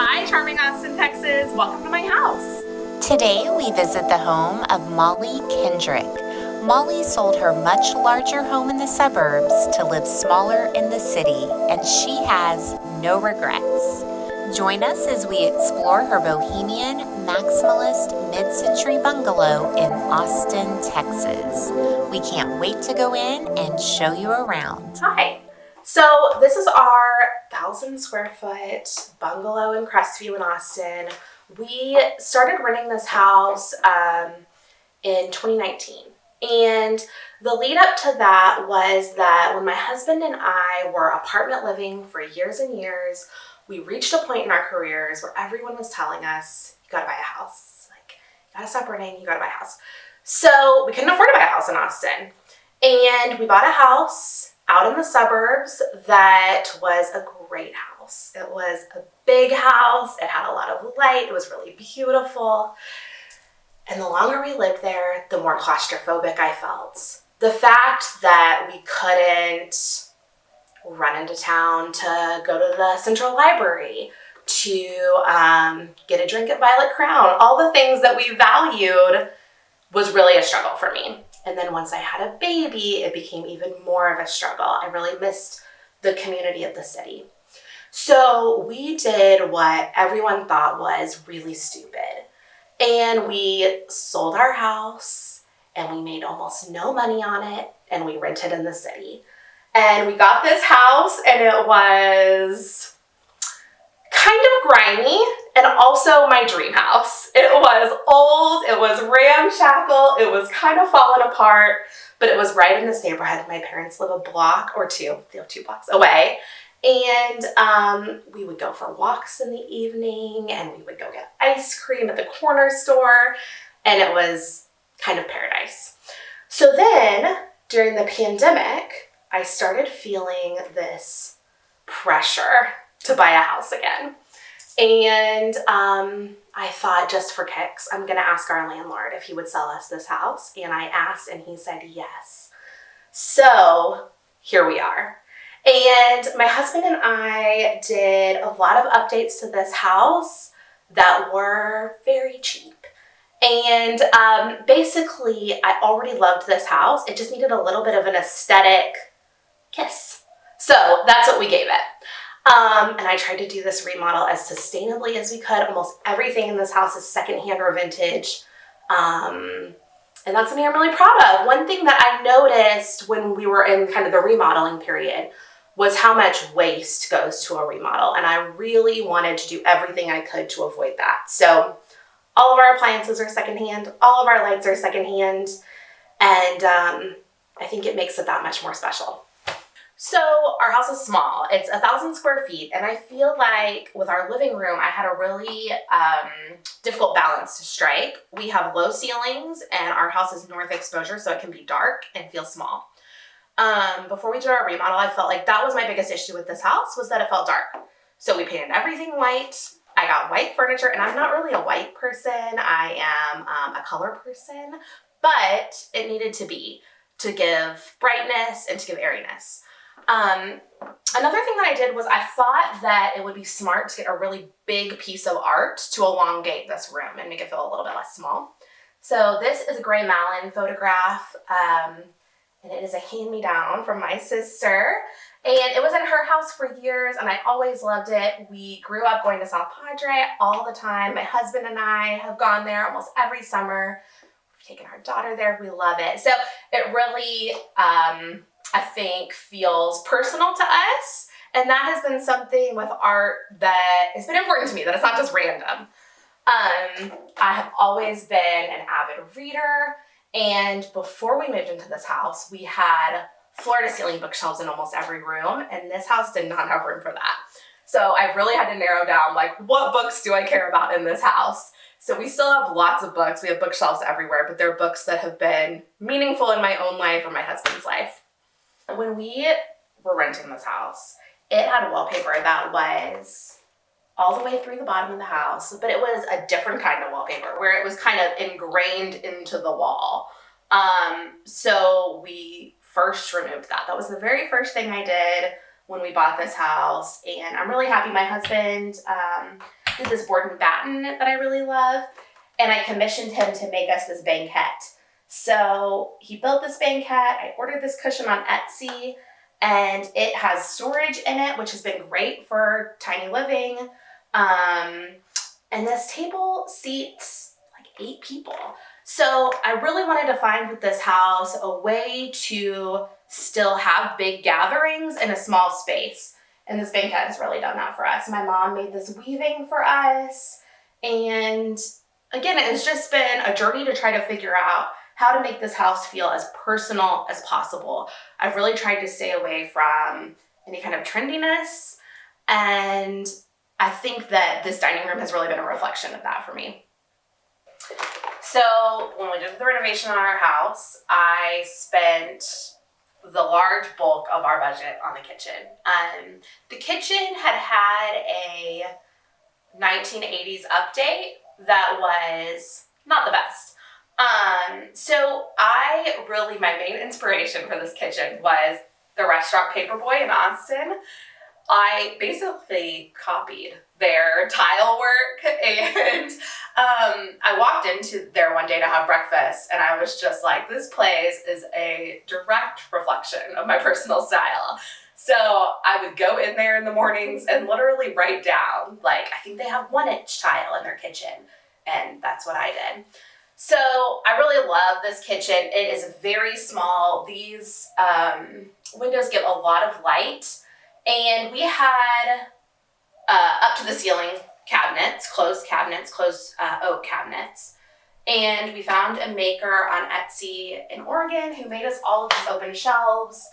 Hi, charming Austin, Texas. Welcome to my house. Today we visit the home of Molly Kendrick. Molly sold her much larger home in the suburbs to live smaller in the city, and she has no regrets. Join us as we explore her Bohemian, Maximalist, mid-century bungalow in Austin, Texas. We can't wait to go in and show you around. Hi. So this is our 1,000 square foot bungalow in Crestview in Austin. We started renting this house in 2019. And the lead up to that was that when my husband and I were apartment living for years and years, we reached a point in our careers where everyone was telling us, you gotta buy a house. Like, you gotta stop renting, you gotta buy a house. So we couldn't afford to buy a house in Austin. And we bought a house out in the suburbs that was a great house. It was a big house. It had a lot of light. It was really beautiful. And the longer we lived there, the more claustrophobic I felt. The fact that we couldn't run into town to go to the Central Library, to get a drink at Violet Crown, all the things that we valued was really a struggle for me. And then once I had a baby, it became even more of a struggle. I really missed the community of the city. So we did what everyone thought was really stupid. And we sold our house and we made almost no money on it and we rented in the city. And we got this house and it was kind of grimy and also my dream house. It was old, it was ramshackle, it was kind of falling apart, but it was right in this neighborhood. My parents live a block or two, they live 2 blocks away. And we would go for walks in the evening and we would go get ice cream at the corner store and it was kind of paradise. So then during the pandemic, I started feeling this pressure to buy a house again. And I thought, just for kicks, I'm gonna ask our landlord if he would sell us this house. And I asked and he said yes. So here we are. And my husband and I did a lot of updates to this house that were very cheap. And basically, I already loved this house. It just needed a little bit of an aesthetic kiss. So that's what we gave it. And I tried to do this remodel as sustainably as we could. Almost everything in this house is secondhand or vintage. And that's something I'm really proud of. One thing that I noticed when we were in kind of the remodeling period was how much waste goes to a remodel. And I really wanted to do everything I could to avoid that. So all of our appliances are secondhand. All of our lights are secondhand. And I think it makes it that much more special. So our house is small. It's 1,000 square feet. And I feel like with our living room, I had a really difficult balance to strike. We have low ceilings and our house is north exposure, so it can be dark and feel small. Before we did our remodel, I felt like that was my biggest issue with this house, was that it felt dark. So we painted everything white. I got white furniture, and I'm not really a white person. I am a color person, but it needed to be to give brightness and to give airiness. Another thing that I did was I thought that it would be smart to get a really big piece of art to elongate this room and make it feel a little bit less small. So this is a gray Malin photograph, and it is a hand-me-down from my sister. And it was in her house for years, and I always loved it. We grew up going to South Padre all the time. My husband and I have gone there almost every summer. We've taken our daughter there. We love it. So it really, I think, feels personal to us. And that has been something with art that has been important to me, that it's not just random. I have always been an avid reader. And before we moved into this house, we had floor-to-ceiling bookshelves in almost every room, and this house did not have room for that. So I really had to narrow down, like, what books do I care about in this house? So we still have lots of books. We have bookshelves everywhere, but they're books that have been meaningful in my own life or my husband's life. When we were renting this house, it had wallpaper that was all the way through the bottom of the house, but it was a different kind of wallpaper where it was kind of ingrained into the wall. So we first removed that. That was the very first thing I did when we bought this house, and I'm really happy. My husband did this board and batten that I really love, and I commissioned him to make us this banquette. So he built this banquette. I ordered this cushion on Etsy, and it has storage in it, which has been great for tiny living. And this table seats like 8 people. So I really wanted to find with this house a way to still have big gatherings in a small space. And this banquette has really done that for us. My mom made this weaving for us. And again, it's just been a journey to try to figure out how to make this house feel as personal as possible. I've really tried to stay away from any kind of trendiness, and I think that this dining room has really been a reflection of that for me. So when we did the renovation on our house, I spent the large bulk of our budget on the kitchen. The kitchen had a 1980s update that was not the best. So my main inspiration for this kitchen was the restaurant Paperboy in Austin. I basically copied their tile work, and I walked into there one day to have breakfast, and I was just like, this place is a direct reflection of my personal style. So I would go in there in the mornings and literally write down, like, I think they have 1-inch tile in their kitchen, and that's what I did. So I really love this kitchen. It is very small. These windows give a lot of light. And we had up to the ceiling cabinets, closed oak cabinets. And we found a maker on Etsy in Oregon who made us all of these open shelves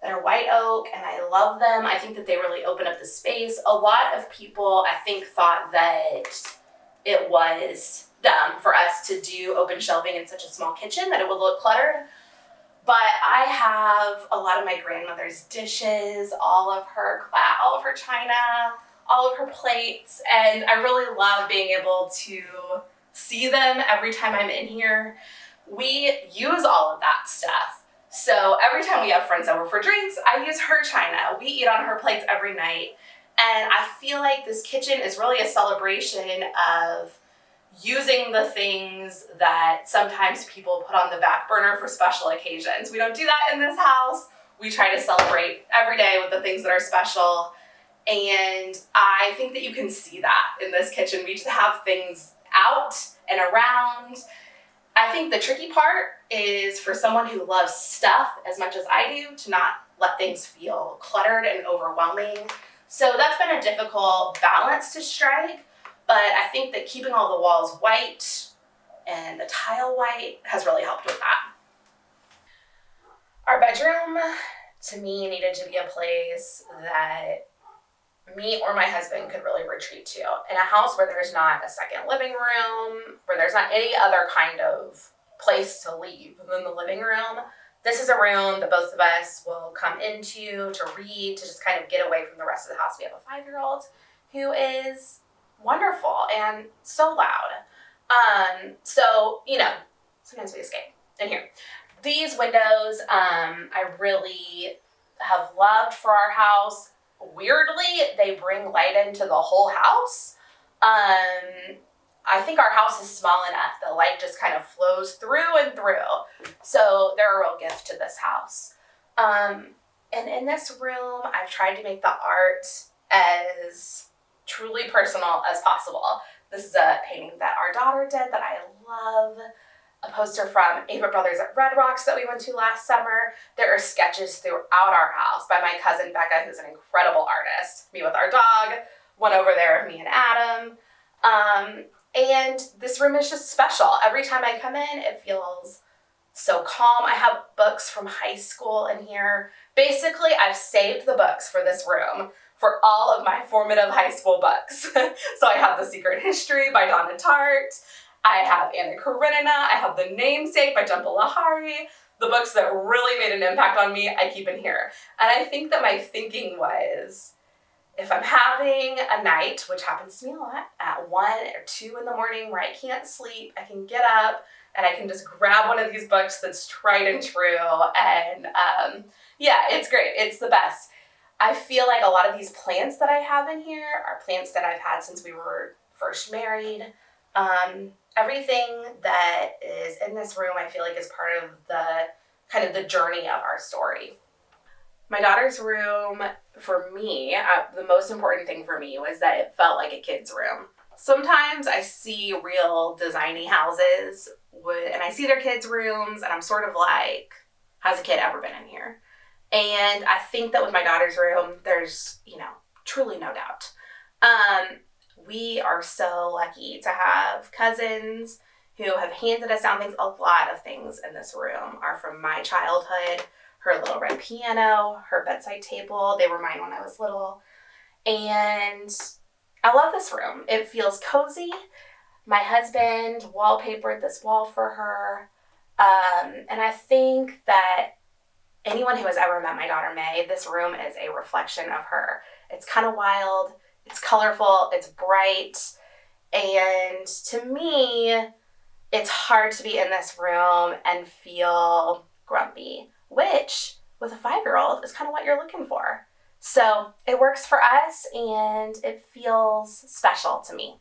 that are white oak, and I love them. I think that they really open up the space. A lot of people, I think, thought that it was dumb for us to do open shelving in such a small kitchen, that it would look cluttered. But I have a lot of my grandmother's dishes, all of her china, all of her plates, and I really love being able to see them every time I'm in here. We use all of that stuff. So every time we have friends over for drinks, I use her china. We eat on her plates every night. And I feel like this kitchen is really a celebration of using the things that sometimes people put on the back burner for special occasions. We don't do that in this house. We try to celebrate every day with the things that are special. And I think that you can see that in this kitchen. We just have things out and around. I think the tricky part is for someone who loves stuff as much as I do to not let things feel cluttered and overwhelming. So that's been a difficult balance to strike. But I think that keeping all the walls white and the tile white has really helped with that. Our bedroom, to me, needed to be a place that me or my husband could really retreat to. In a house where there's not a second living room, where there's not any other kind of place to leave than the living room, this is a room that both of us will come into to read, to just kind of get away from the rest of the house. We have a 5-year-old who is wonderful and so loud. So, sometimes we escape in here. These windows, I really have loved for our house. Weirdly, they bring light into the whole house. I think our house is small enough that light just kind of flows through and through. So they're a real gift to this house. And in this room, I've tried to make the art as truly personal as possible. This is a painting that our daughter did that I love. A poster from Ava Brothers at Red Rocks that we went to last summer. There are sketches throughout our house by my cousin Becca, who's an incredible artist. Me with our dog, one over there of me and Adam. And this room is just special. Every time I come in, it feels so calm. I have books from high school in here. Basically, I've saved the books for this room for all of my formative high school books. So I have The Secret History by Donna Tartt. I have Anna Karenina. I have The Namesake by Jhumpa Lahiri. The books that really made an impact on me, I keep in here. And I think that my thinking was, if I'm having a night, which happens to me a lot, at 1 or 2 in the morning where I can't sleep, I can get up and I can just grab one of these books that's tried and true. And it's great. It's the best. I feel like a lot of these plants that I have in here are plants that I've had since we were first married. Everything that is in this room, I feel like, is part of the kind of the journey of our story. My daughter's room, for me, the most important thing for me was that it felt like a kid's room. Sometimes I see real designy houses and I see their kids' rooms and I'm sort of like, has a kid ever been in here? And I think that with my daughter's room, there's, truly no doubt. We are so lucky to have cousins who have handed us down things. A lot of things in this room are from my childhood. Her little red piano, her bedside table. They were mine when I was little. And I love this room. It feels cozy. My husband wallpapered this wall for her. And I think that anyone who has ever met my daughter May, this room is a reflection of her. It's kind of wild. It's colorful. It's bright. And to me, it's hard to be in this room and feel grumpy, which with a 5-year-old is kind of what you're looking for. So it works for us and it feels special to me.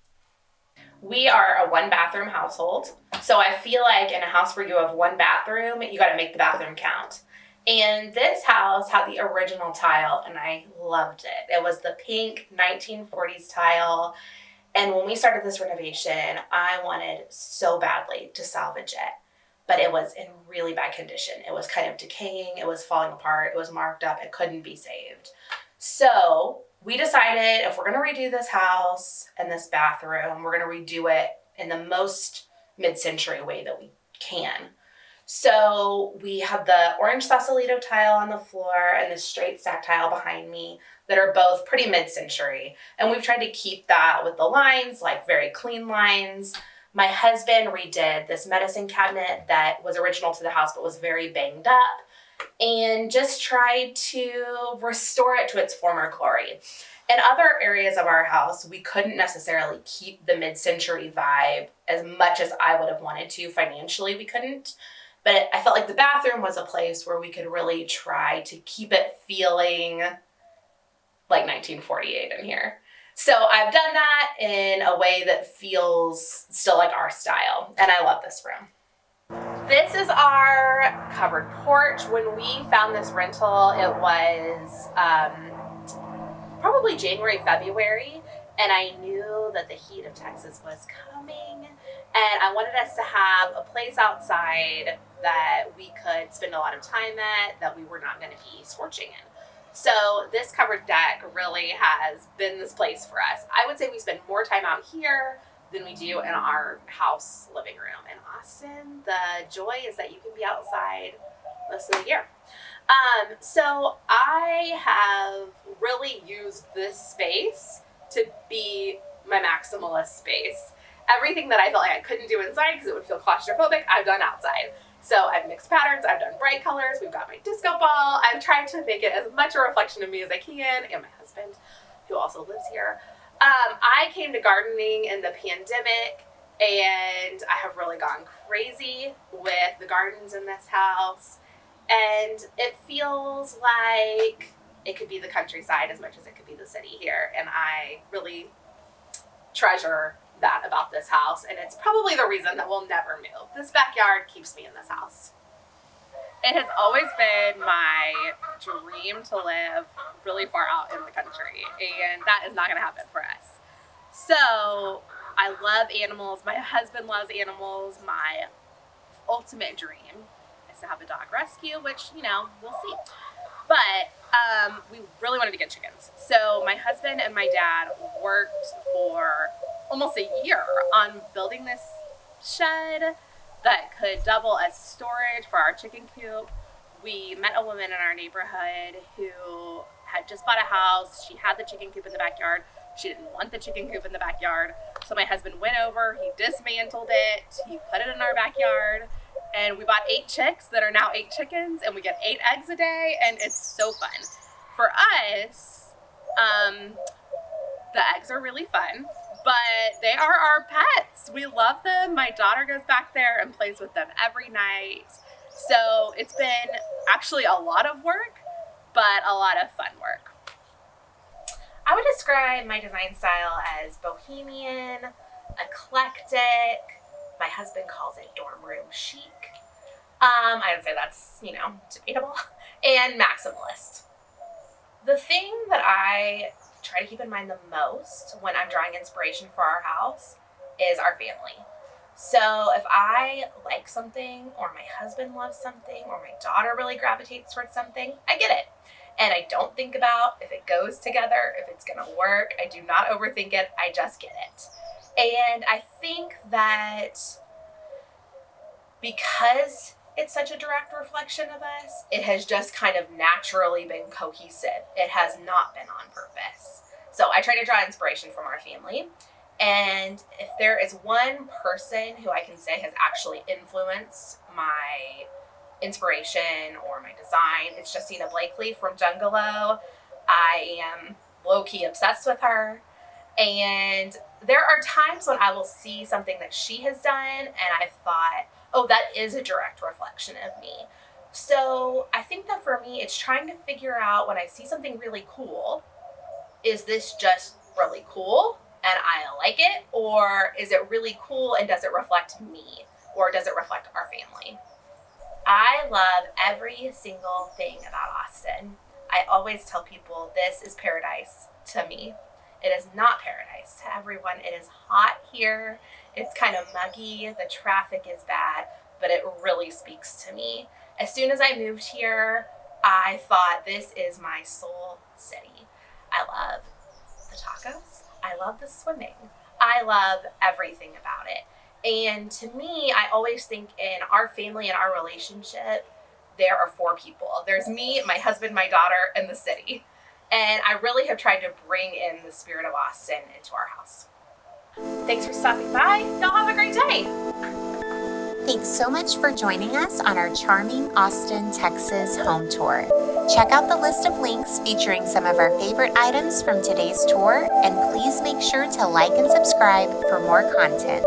We are a 1-bathroom household. So I feel like in a house where you have 1 bathroom, you got to make the bathroom count. And this house had the original tile and I loved it. It was the pink 1940s tile. And when we started this renovation, I wanted so badly to salvage it, but it was in really bad condition. It was kind of decaying. It was falling apart. It was marked up. It couldn't be saved. So we decided if we're going to redo this house and this bathroom, we're going to redo it in the most mid-century way that we can. So we have the orange Sausalito tile on the floor and the straight stack tile behind me that are both pretty mid-century. And we've tried to keep that with the lines, like very clean lines. My husband redid this medicine cabinet that was original to the house but was very banged up and just tried to restore it to its former glory. In other areas of our house, we couldn't necessarily keep the mid-century vibe as much as I would have wanted to. Financially, we couldn't. But I felt like the bathroom was a place where we could really try to keep it feeling like 1948 in here. So I've done that in a way that feels still like our style, and I love this room. This is our covered porch. When we found this rental, it was probably January, February, and I knew that the heat of Texas was coming, and I wanted us to have a place outside that we could spend a lot of time at, that we were not going to be scorching in. So this covered deck really has been this place for us. I would say we spend more time out here than we do in our house living room. In Austin, the joy is that you can be outside most of the year. So I have really used this space to be my maximalist space. Everything that I felt like I couldn't do inside because it would feel claustrophobic, I've done outside. So I've mixed patterns, I've done bright colors, we've got my disco ball. I've tried to make it as much a reflection of me as I can, and my husband, who also lives here. I came to gardening in the pandemic, and I have really gone crazy with the gardens in this house. And it feels like it could be the countryside as much as it could be the city here. And I really treasure that about this house, and it's probably the reason that we'll never move. This backyard keeps me in this house. It has always been my dream to live really far out in the country, and that is not going to happen for us. So I love animals. My husband loves animals. My ultimate dream is to have a dog rescue, which, we'll see. But we really wanted to get chickens. So my husband and my dad worked for almost a year on building this shed that could double as storage for our chicken coop. We met a woman in our neighborhood who had just bought a house. She had the chicken coop in the backyard. She didn't want the chicken coop in the backyard. So my husband went over, he dismantled it, he put it in our backyard, and we bought 8 chicks that are now 8 chickens, and we get 8 eggs a day, and it's so fun. For us, the eggs are really fun, but they are our pets. We love them. My daughter goes back there and plays with them every night. So it's been actually a lot of work, but a lot of fun work. I would describe my design style as bohemian, eclectic. My husband calls it dorm room chic. I would say that's, debatable. And maximalist. The thing that I try to keep in mind the most when I'm drawing inspiration for our house is our family. So if I like something, or my husband loves something, or my daughter really gravitates towards something, I get it. And I don't think about if it goes together, if it's gonna work. I do not overthink it, I just get it. And I think that because it's such a direct reflection of us, it has just kind of naturally been cohesive. It has not been on purpose. So I try to draw inspiration from our family. And if there is one person who I can say has actually influenced my inspiration or my design, it's Justina Blakely from Bungalow. I am low-key obsessed with her. And there are times when I will see something that she has done and I've thought, oh, that is a direct reflection of me. So I think that for me, it's trying to figure out when I see something really cool, is this just really cool and I like it? Or is it really cool and does it reflect me? Or does it reflect our family? I love every single thing about Austin. I always tell people this is paradise to me. It is not paradise to everyone. It is hot here. It's kind of muggy. The traffic is bad, but it really speaks to me. As soon as I moved here, I thought this is my soul city. I love the tacos. I love the swimming. I love everything about it. And to me, I always think in our family and our relationship, there are 4 people. There's me, my husband, my daughter, and the city. And I really have tried to bring in the spirit of Austin into our house. Thanks for stopping by. Y'all have a great day. Thanks so much for joining us on our charming Austin, Texas home tour. Check out the list of links featuring some of our favorite items from today's tour, and please make sure to like and subscribe for more content.